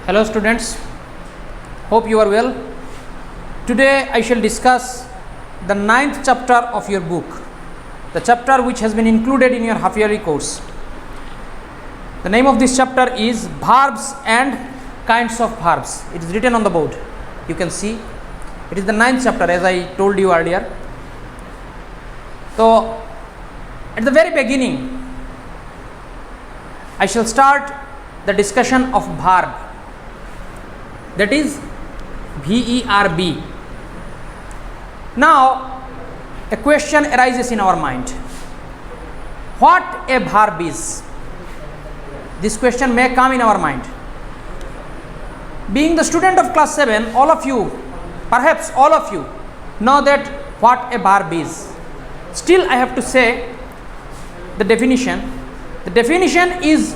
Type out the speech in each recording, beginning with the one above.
Hello students, hope you are well. Today I shall discuss the 9th chapter of your book, the chapter which has been included in your half yearly course. The name of this chapter is Verbs and Kinds of Verbs. It is written on the board. You can see it is the 9th chapter, as I told you earlier. So at the very beginning I shall start the discussion of verb, that is VERB. Now a question arises in our mind: what a verb is? This question may come in our mind. Being the student of class 7, all of you, perhaps all of you, know that what a verb is. Still I have to say the definition. The definition is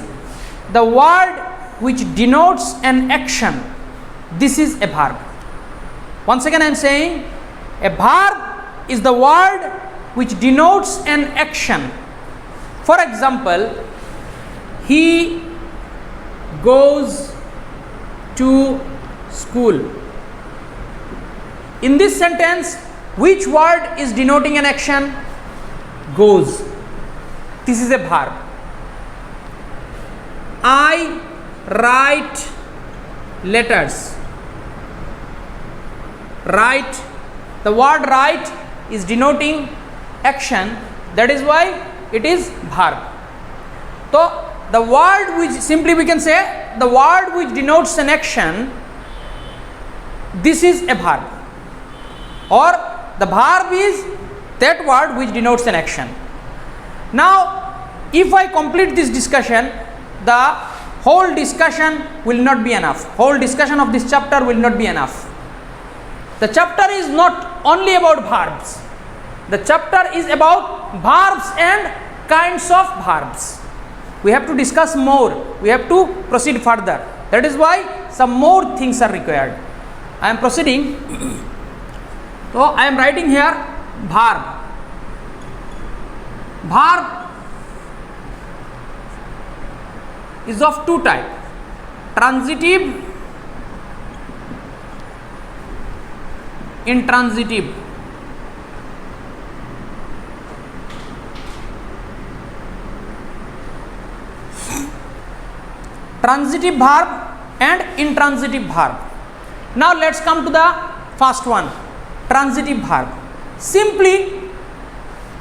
the word which denotes an action. This is a verb. Once again I am saying, a verb is the word which denotes an action. For example, he goes to school. In this sentence, which word is denoting an action? Goes. This is a verb. I write letters. Write, the word write is denoting action, that is why it is verb. So the word which, simply we can say, the word which denotes an action, this is a verb, or the verb is that word which denotes an action. Now if I complete this discussion, the whole discussion will not be enough. Whole discussion of this chapter will not be enough. The chapter is not only about verbs. The chapter is about verbs and kinds of verbs. We have to discuss more. We have to proceed further. That is why some more things are required. I am proceeding. So I am writing here verb. Verb is of two types: transitive, intransitive. Transitive verb and intransitive verb. Now let's come to the first one, transitive verb. Simply,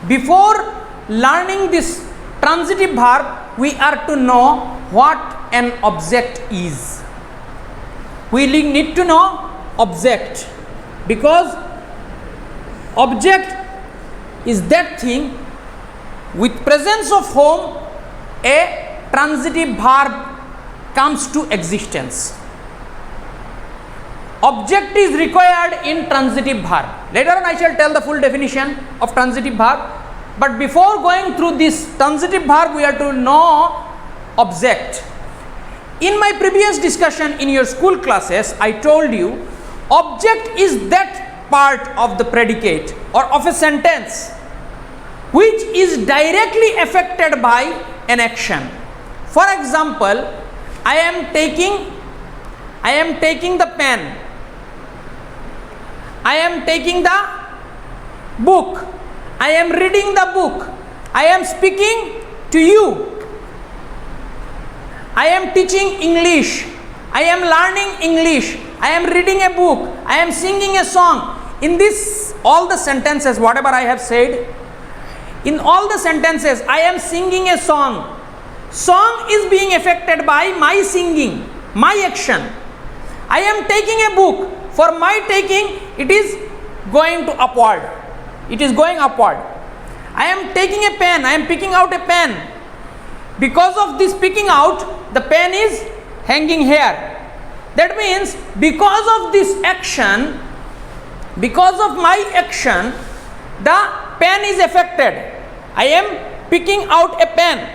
before learning this transitive verb, we are to know what an object is. We need to know object, because object is that thing with presence of whom a transitive verb comes to existence. Object is required in transitive verb. Later on I shall tell the full definition of transitive verb, but before going through this transitive verb, we have to know object. In my previous discussion in your school classes, I told you object is that part of the predicate or of a sentence which is directly affected by an action. For example, I am taking the pen. I am taking the book. I am reading the book. I am speaking to you. I am teaching English. I am learning English. I am reading a book. I am singing a song. In this, all the sentences, whatever I have said, in all the sentences, I am singing a song. Song is being affected by my singing, my action. I am taking a book. For my taking, it is going to upward. It is going upward. I am taking a pen. I am picking out a pen. Because of this picking out, the pen is hanging here. That means because of this action, because of my action, the pen is affected. I am picking out a pen.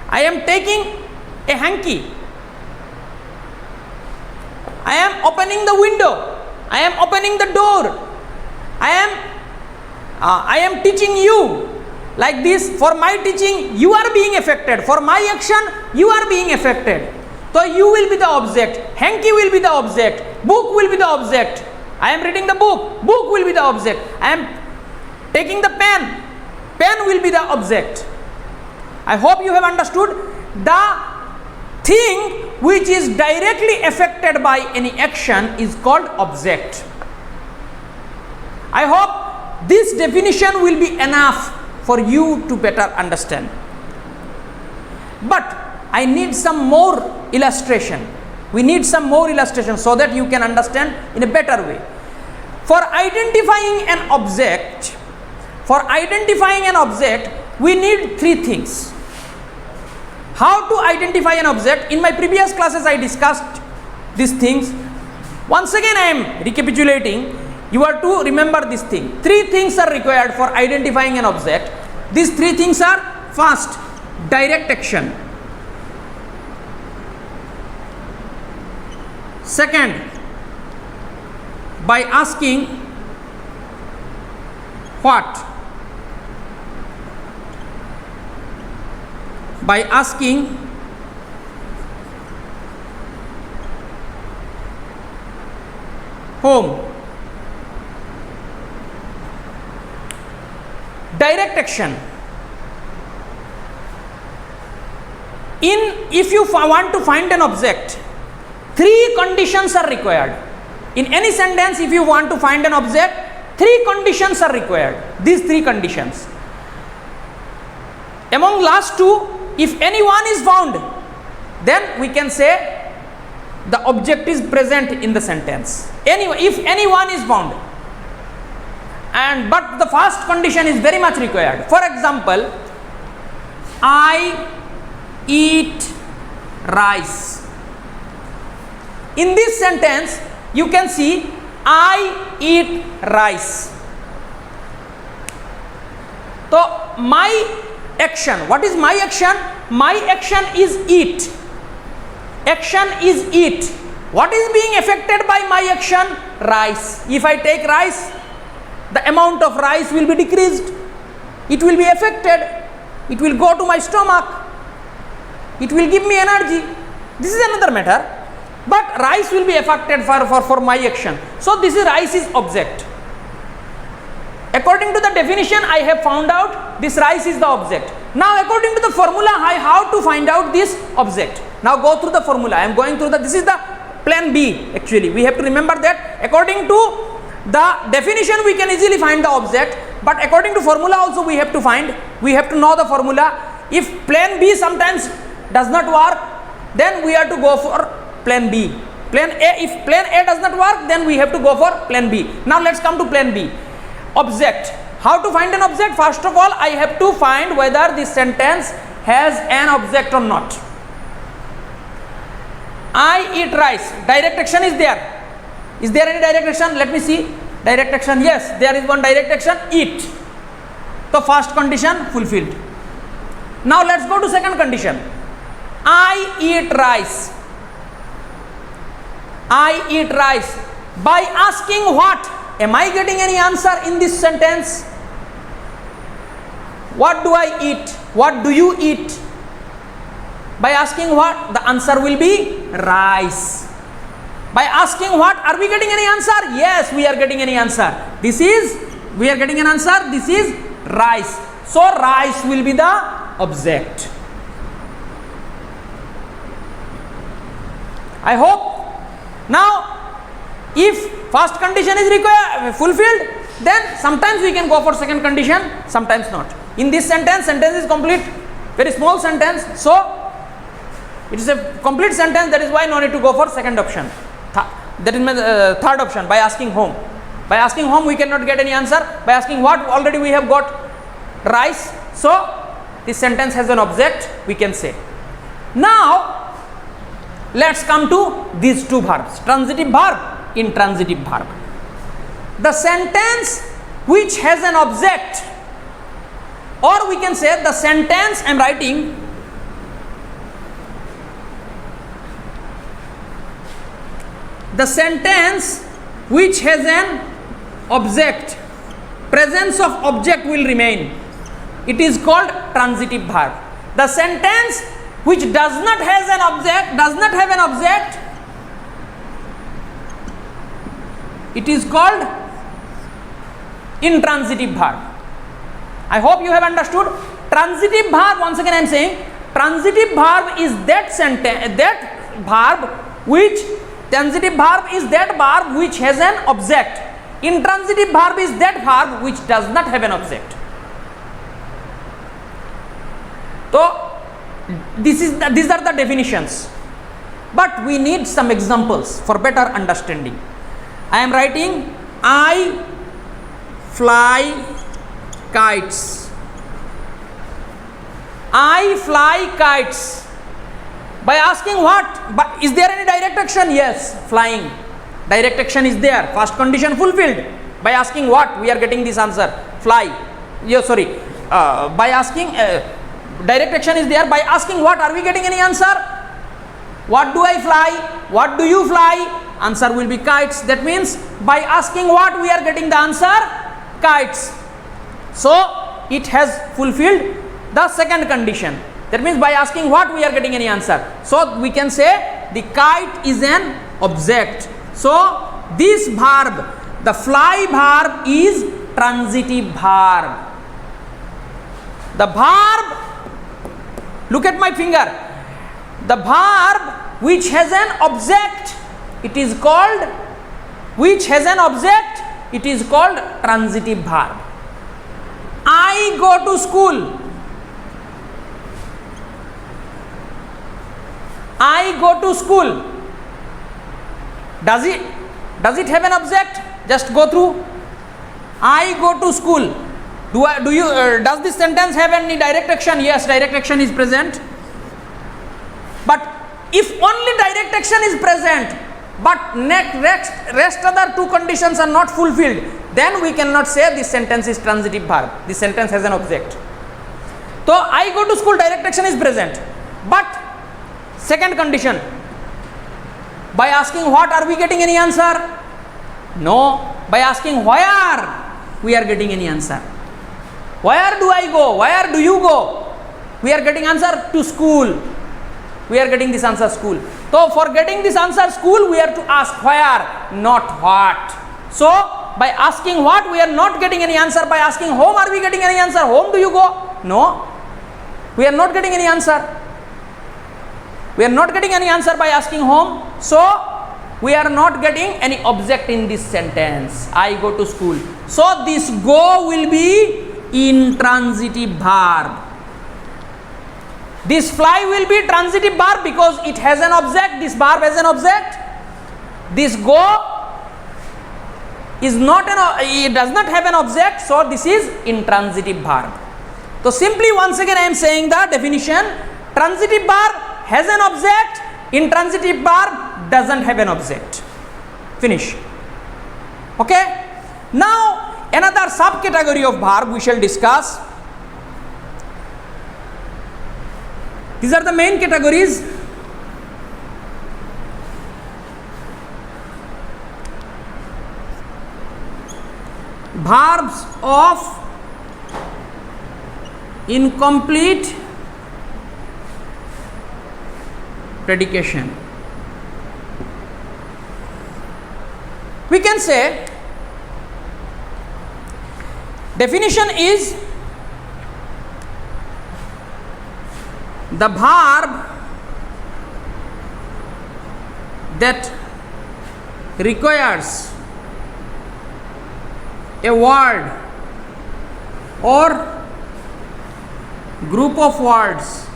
I am taking a hanky. I am opening the window. I am opening the door. I am teaching you. Like this, for my teaching, you are being affected. For my action, you are being affected. So you will be the object, hanky will be the object, book will be the object. I am reading the book, book will be the object. I am taking the pen, pen will be the object. I hope you have understood. The thing which is directly affected by any action is called object. I hope this definition will be enough for you to better understand. But I need some more illustration. We need some more illustration so that you can understand in a better way. For identifying an object, we need three things. How to identify an object? In my previous classes I discussed these things. Once again I am recapitulating. You are to remember this thing. Three things are required for identifying an object. These three things are: first, direct action; second, by asking what? By asking whom? Direct action. If you want to find an object, three conditions are required. In any sentence, if you want to find an object, three conditions are required. These three conditions. Among last two, if any one is found, then we can say the object is present in the sentence. If any one is found. But the first condition is very much required. For example, I eat rice. In this sentence, you can see I eat rice. So my action, what is my action? My action is eat. Action is eat. What is being affected by my action? Rice. If I take rice, the amount of rice will be decreased. It will be affected. It will go to my stomach. It will give me energy. This is another matter. But rice will be affected for my action. So this is rice is object. According to the definition, I have found out this rice is the object. Now according to the formula, how to find out this object. Now go through the formula. I am going through this is the plan B actually. We have to remember that according to the definition we can easily find the object, but according to formula also we have to know the formula. If plan B sometimes does not work, then we have to go for plan B. Plan A, if plan A does not work, then we have to go for plan B. Now let's come to plan B. Object. How to find an object? First of all, I have to find whether this sentence has an object or not. I eat rice. Direct action is there. Is there any direct action? Let me see. Direct action. Yes, there is one direct action. Eat. So first condition fulfilled. Now let's go to second condition. I eat rice. I eat rice. By asking what? Am I getting any answer in this sentence? What do I eat? What do you eat? By asking what? The answer will be rice. By asking what? Are we getting any answer? Yes, we are getting any answer. We are getting an answer. This is rice. So rice will be the object. I hope. Now, if first condition is fulfilled, then sometimes we can go for second condition, sometimes not. In this sentence is complete, very small sentence, so it is a complete sentence. That is why no need to go for second option. That is my third option, by asking whom. By asking whom we cannot get any answer. By asking what, already we have got rice. So this sentence has an object, we can say. Now let's come to these two verbs, transitive verb, intransitive verb. The sentence which has an object, or we can say the sentence I am writing, the sentence which has an object, presence of object will remain. It is called transitive verb. The sentence which does not have an object, it is called intransitive verb. I hope you have understood. Transitive verb, once again I am saying, transitive verb is that verb which has an object. Intransitive verb is that verb which does not have an object. So these are the definitions, but we need some examples for better understanding. I am writing, I fly kites. I fly kites. By asking what? But is there any direct action? Yes, flying. Direct action is there. First condition fulfilled. By asking what? We are getting this answer. Fly. By asking, direct action is there. By asking what? Are we getting any answer? What do I fly? What do you fly? Answer will be kites. That means by asking what, we are getting the answer kites. So it has fulfilled the second condition. That means by asking what, we are getting any answer. So we can say the kite is an object. So this verb, the fly verb, is transitive verb. The verb, look at my finger, the verb which has an object, it is called transitive verb. I go to school. I go to school. Does it have an object? Just go through. I go to school. Does this sentence have any direct action? Yes, direct action is present. But if only direct action is present, but rest other two conditions are not fulfilled, then we cannot say this sentence is transitive verb. This sentence has an object. So I go to school, direct action is present. But second condition, by asking what, are we getting any answer? No. By asking where, we are getting any answer. Where do I go? Where do you go? We are getting answer to school. We are getting this answer school. So for getting this answer school, we have to ask where, not what. So by asking what, we are not getting any answer. By asking home, are we getting any answer? Home do you go? No. We are not getting any answer. We are not getting any answer by asking home. So we are not getting any object in this sentence. I go to school. So this go will be intransitive verb. This fly will be transitive verb because it has an object. This verb has an object. This go is not it does not have an object. So this is intransitive verb. So simply once again I am saying the definition. Transitive verb has an object. Intransitive verb doesn't have an object. Finish. Okay. Now another subcategory of verb we shall discuss. These are the main categories. Verbs of incomplete predication. We can say definition is the verb that requires a word or group of words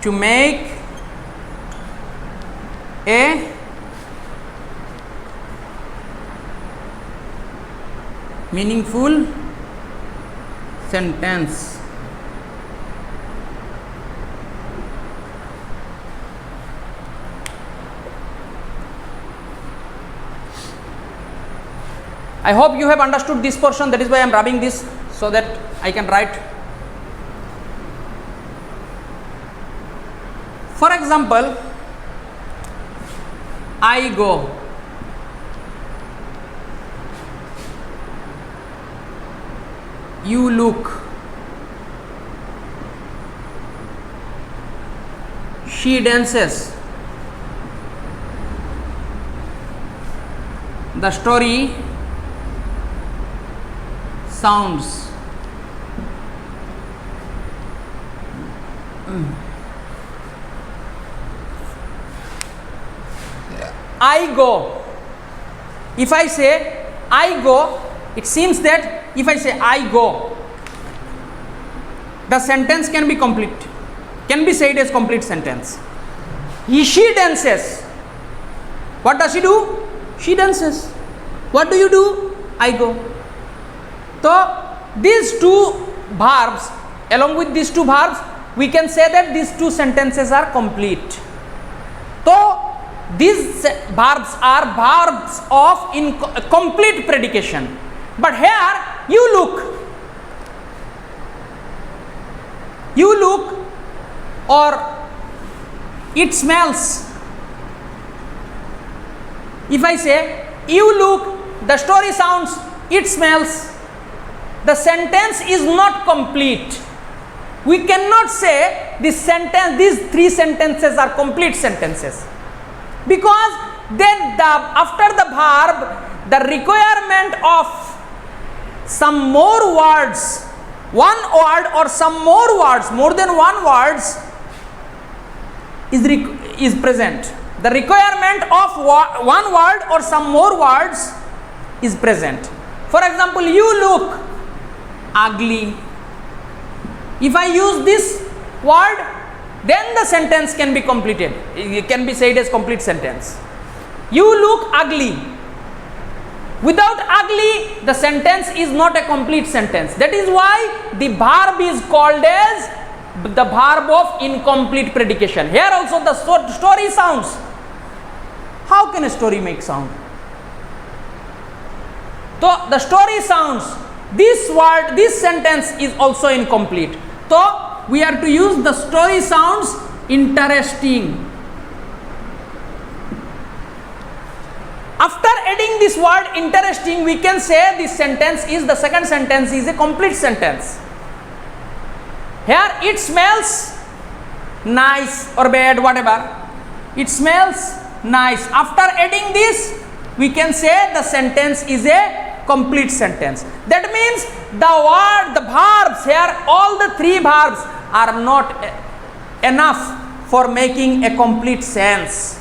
to make a meaningful sentence. I hope you have understood this portion. That is why I am rubbing this so that I can write. For example, I go. You look. She dances. The story sounds. I go. If I say I go, it seems that if I say I go, the sentence can be complete, can be said as complete sentence. She dances. What does she do? She dances. What do you do? I go. So these two verbs, along with these two verbs, we can say that these two sentences are complete. So these verbs are verbs of complete predication. But here, you look, or it smells. If I say you look, the story sounds, it smells, the sentence is not complete. We cannot say these three sentences are complete sentences, because then after the verb, the requirement of some more words, one word or some more words, more than one words is present. The requirement of one word or some more words is present. For example, you look ugly. If I use this word, then the sentence can be completed. It can be said as complete sentence. You look ugly. Without ugly, the sentence is not a complete sentence. That is why the verb is called as the verb of incomplete predication. Here also the story sounds. How can a story make sound? So the story sounds. This sentence is also incomplete. So we are to use the story sounds interesting. After adding this word interesting, we can say the second sentence is a complete sentence. Here it smells nice or bad, whatever. It smells nice. After adding this, we can say the sentence is a complete sentence. That means the verbs here, all the three verbs are not enough for making a complete sense.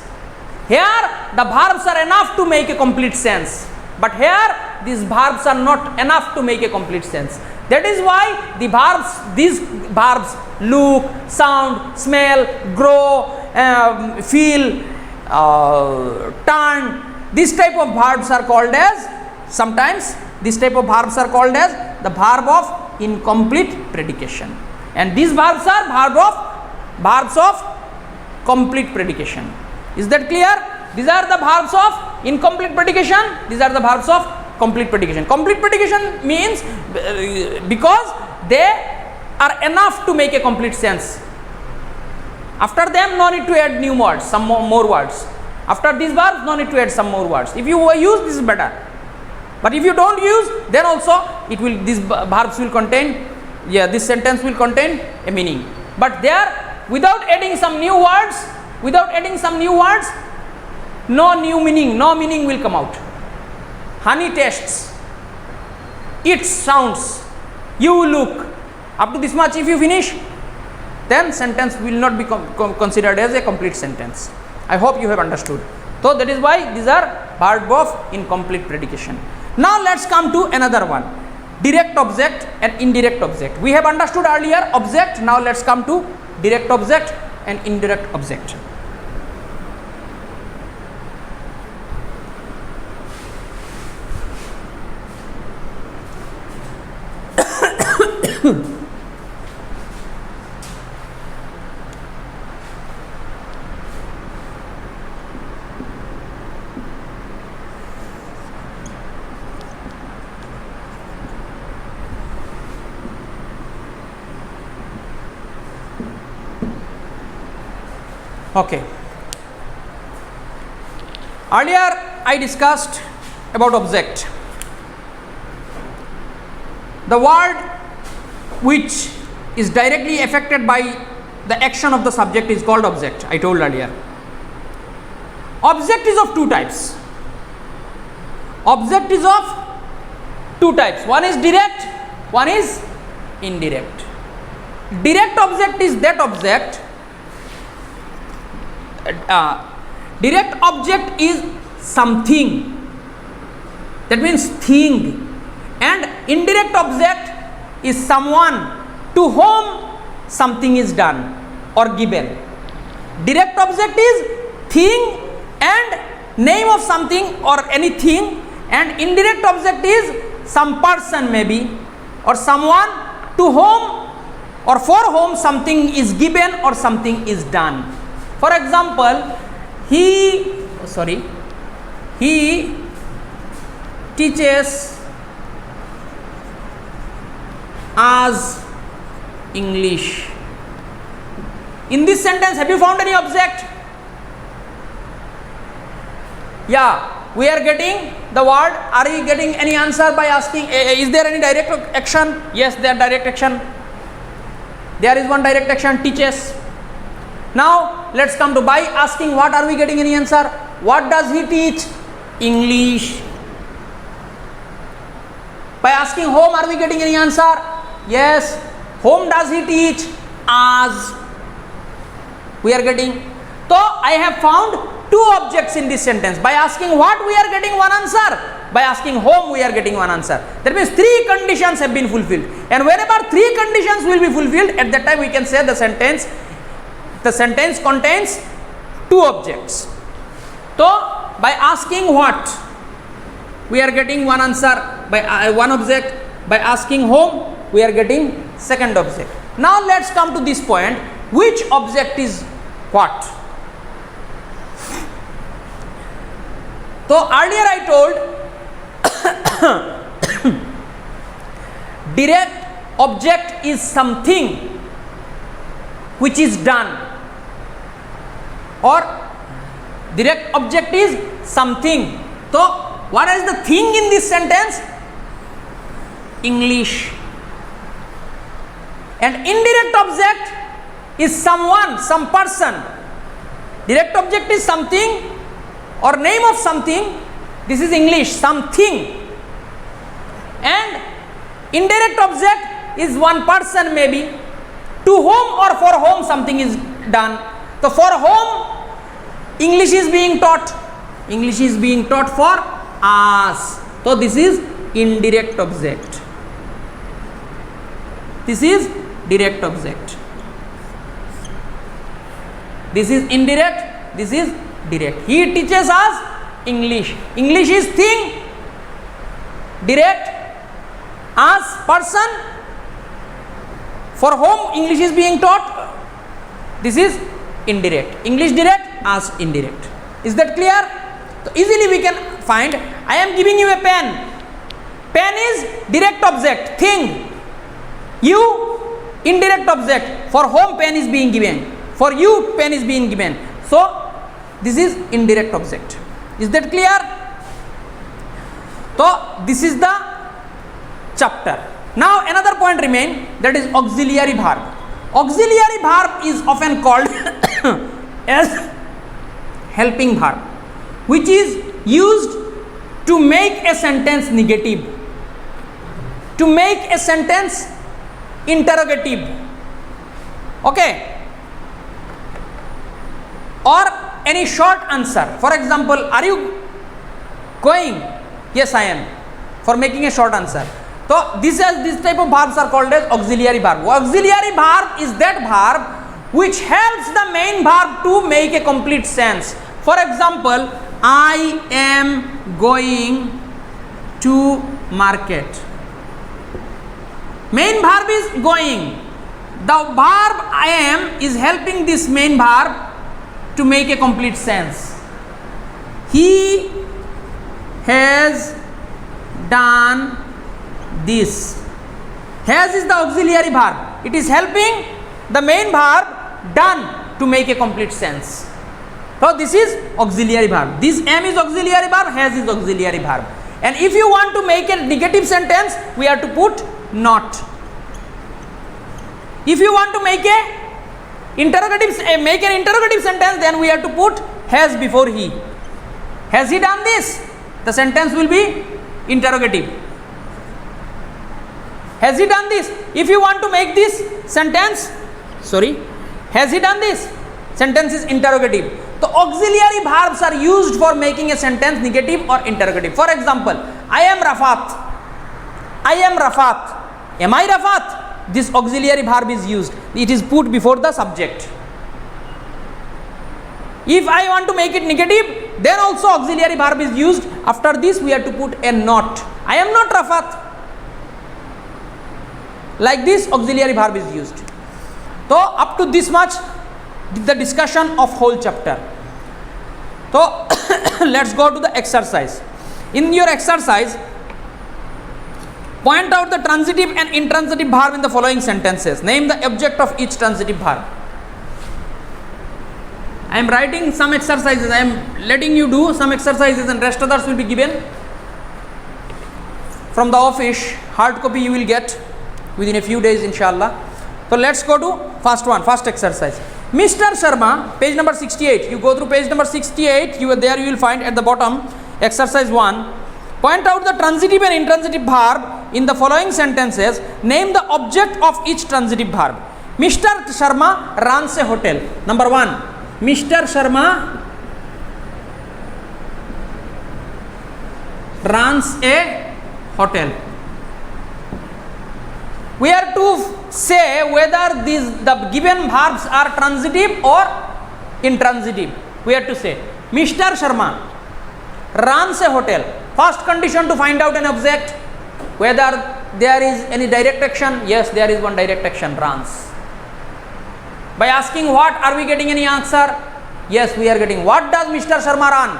Here the verbs are enough to make a complete sense, but here these verbs are not enough to make a complete sense. That is why these verbs look, sound, smell, grow, feel, turn, this type of verbs are called as, sometimes this type of verbs are called as the verb of incomplete predication, and these verbs are verbs of complete predication. Is that clear? These are the verbs of incomplete predication. These are the verbs of complete predication. Complete predication means because they are enough to make a complete sense. After them, no need to add new words, some more words. After these verbs, no need to add some more words. If you use, this is better. But if you don't use, then also these verbs will contain, this sentence will contain a meaning. But there, without adding some new words, no new meaning, no meaning will come out. Honey tastes, it sounds, you look. Up to this much if you finish, then sentence will not be considered as a complete sentence. I hope you have understood. So that is why these are verb of incomplete predication. Now let's come to another one, direct object and indirect object. We have understood earlier object, now let's come to direct object and indirect object. Okay. Earlier I discussed about object. The word which is directly affected by the action of the subject is called object. I told earlier. Object is of two types. Object is of two types. One is direct, one is indirect. Direct object is that object. Direct object is something. That means thing. And indirect object is someone to whom something is done or given. Direct object is thing and name of something or anything, and indirect object is some person maybe or someone to whom or for whom something is given or something is done. For example, he teaches us English. In this sentence, have you found any object? Yeah, we are getting the word. Are you getting any answer by asking, is there any direct action? Yes, there direct action. There is one direct action, teaches. Now, let's come to by asking what are we getting any answer? What does he teach? English. By asking whom are we getting any answer? Yes. Whom does he teach? Us. We are getting. So, I have found two objects in this sentence. By asking what, we are getting one answer. By asking whom, we are getting one answer. That means three conditions have been fulfilled. And whenever three conditions will be fulfilled, at that time we can say the sentence contains two objects. So, by asking what, we are getting one answer, by one object. By asking whom, we are getting second object. Now, let's come to this point. Which object is what? So, earlier I told direct object is something which is done, or direct object is something. So, what is the thing in this sentence? English. And indirect object is someone, some person. Direct object is something or name of something. This is English, something. And indirect object is one person maybe, to whom or for whom something is done. So, for whom English is being taught? English is being taught for us. So, this is indirect object. This is direct object. This is indirect, this is direct. He teaches us English. English is thing, direct, us, person, for whom English is being taught. This is indirect. English direct, us indirect. Is that clear? So easily we can find. I am giving you a pen. Pen is direct object, thing. You, indirect object, for whom pen is being given. For you, pen is being given. So, this is indirect object. Is that clear? So, this is the chapter. Now, another point remain, that is auxiliary verb. Auxiliary verb is often called as helping verb, which is used to make a sentence negative, to make a sentence interrogative, okay, or any short answer. For example, are you going? Yes, I am. For making a short answer. So this type of verbs are called as auxiliary verb. Auxiliary verb is that verb which helps the main verb to make a complete sense. For example, I am going to market. Main verb is going. The verb I am is helping this main verb to make a complete sense. He has done this. Has is the auxiliary verb. It is helping the main verb done to make a complete sense. So this is auxiliary verb. This am is auxiliary verb, has is auxiliary verb. And if you want to make a negative sentence, we have to put not. If you want to make an interrogative sentence, then we have to put has before he. Has he done this? The sentence will be interrogative. Has he done this? If you want to make this sentence, has he done this? Sentence is interrogative. So auxiliary verbs are used for making a sentence negative or interrogative. For example, I am Rafat. I am Rafat. Am I Rafat? This auxiliary verb is used. It is put before the subject. If I want to make it negative, then also auxiliary verb is used. After this we have to put a not. I am not Rafat. Like this auxiliary verb is used. So up to this much the discussion of whole chapter. So let's go to the exercise. In your exercise, point out the transitive and intransitive verb in the following sentences. Name the object of each transitive verb. I am writing some exercises. I am letting you do some exercises and rest others will be given from the office. Hard copy you will get within a few days, inshallah. So let's go to first one, first exercise. Mr. Sharma, page number 68. You go through page number 68. You will find at the bottom exercise 1. Point out the transitive and intransitive verb in the following sentences. Name the object of each transitive verb. Mr. Sharma runs a hotel. Number 1. Mr. Sharma runs a hotel. We are to say whether the given verbs are transitive or intransitive. We have to say Mr. Sharma runs a hotel. First condition to find out an object, whether there is any direct action. Yes, there is one direct action, runs. By asking what, are we getting any answer? Yes, we are getting. What does Mr. Sharma run?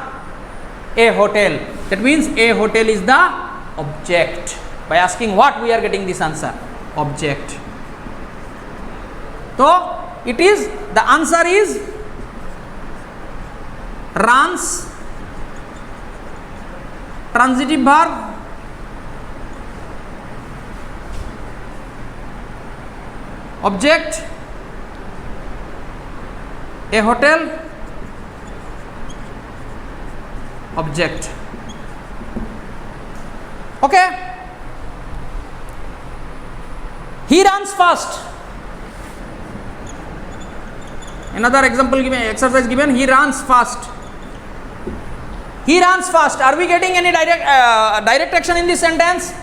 A hotel. That means a hotel is the object. By asking what, we are getting this answer, object. So it is, the answer is runs, transitive verb, object, a hotel, object. Okay. He runs fast. Another example given, exercise given. He runs fast. He runs fast. Are we getting any direct action in this sentence?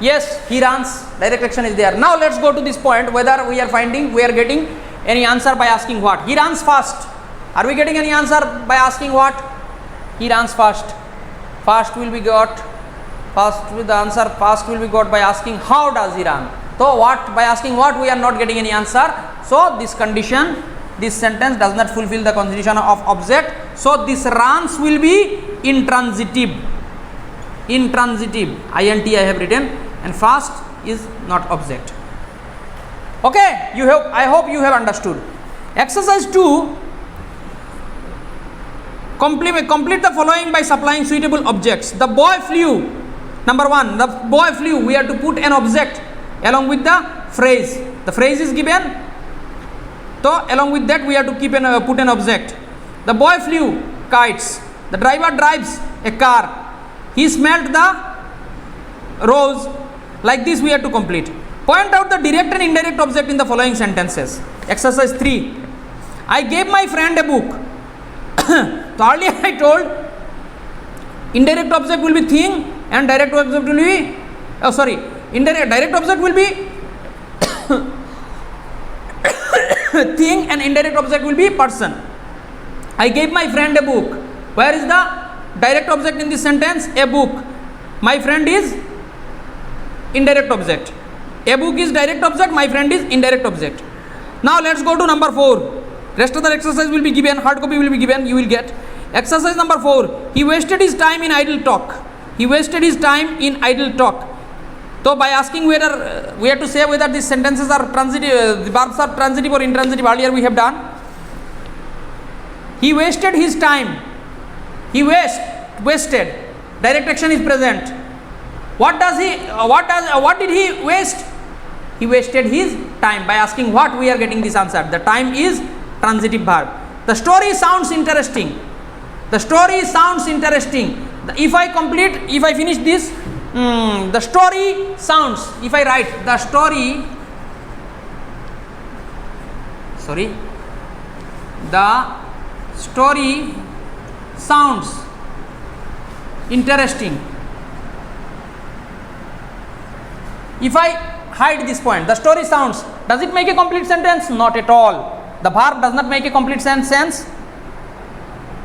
Yes, he runs. Direct action is there. Now let's go to this point, whether we are getting any answer by asking what. He runs fast. Are we getting any answer by asking what? He runs fast. Fast will be got. Fast with the answer. Fast will be got by asking how does he run. So what, by asking what, we are not getting any answer. So this condition, this sentence does not fulfill the condition of object. So this runs will be intransitive. Intransitive. INT I have written, and fast is not object. Okay, I hope you have understood. Exercise 2. Complete the following by supplying suitable objects. The boy flew. Number 1. The boy flew. We have to put an object along with the phrase. The phrase is given. So along with that we have to put an object. The boy flew kites. The driver drives a car. He smelled the rose. Like this we have to complete. Point out the direct and indirect object in the following sentences. Exercise 3. I gave my friend a book. So earlier I told indirect object will be thing and direct object will be direct object will be thing and indirect object will be person. I gave my friend a book. Where is the direct object in this sentence? A book. My friend is indirect object. A book is direct object, my friend is indirect object. Now let's go to number 4. Rest of the exercise will be given, hard copy will be given, you will get. Exercise number 4. He wasted his time in idle talk. He wasted his time in idle talk. So by asking whether we have to say whether these sentences are transitive, the verbs are transitive or intransitive, earlier we have done. He wasted his time. He wasted. Direct action is present. What did he waste? he wasted his time by asking what. We are getting this answer. The time is transitive verb. The story sounds interesting. The story sounds interesting. If I finish this, the story sounds, if I write the story, the story sounds interesting. If I hide this point, the story sounds, does it make a complete sentence? Not at all. The verb does not make a complete sentence,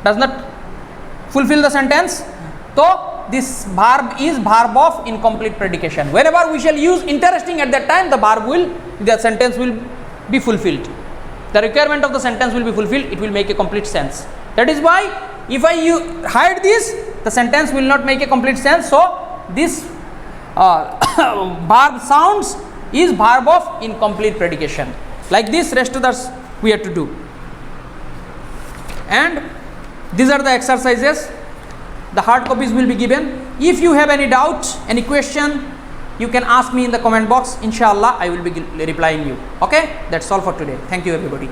does not fulfill the sentence. So this verb is verb of incomplete predication. Whenever we shall use interesting at that time, the sentence will be fulfilled. The requirement of the sentence will be fulfilled. It will make a complete sense. That is why if I hide this, the sentence will not make a complete sense. So this verb sounds is verb of incomplete predication. Like this, rest of us we have to do. And these are the exercises. The hard copies will be given. If you have any doubt, any question, you can ask me in the comment box. Inshallah, I will be replying you. Okay, that's all for today. Thank you everybody.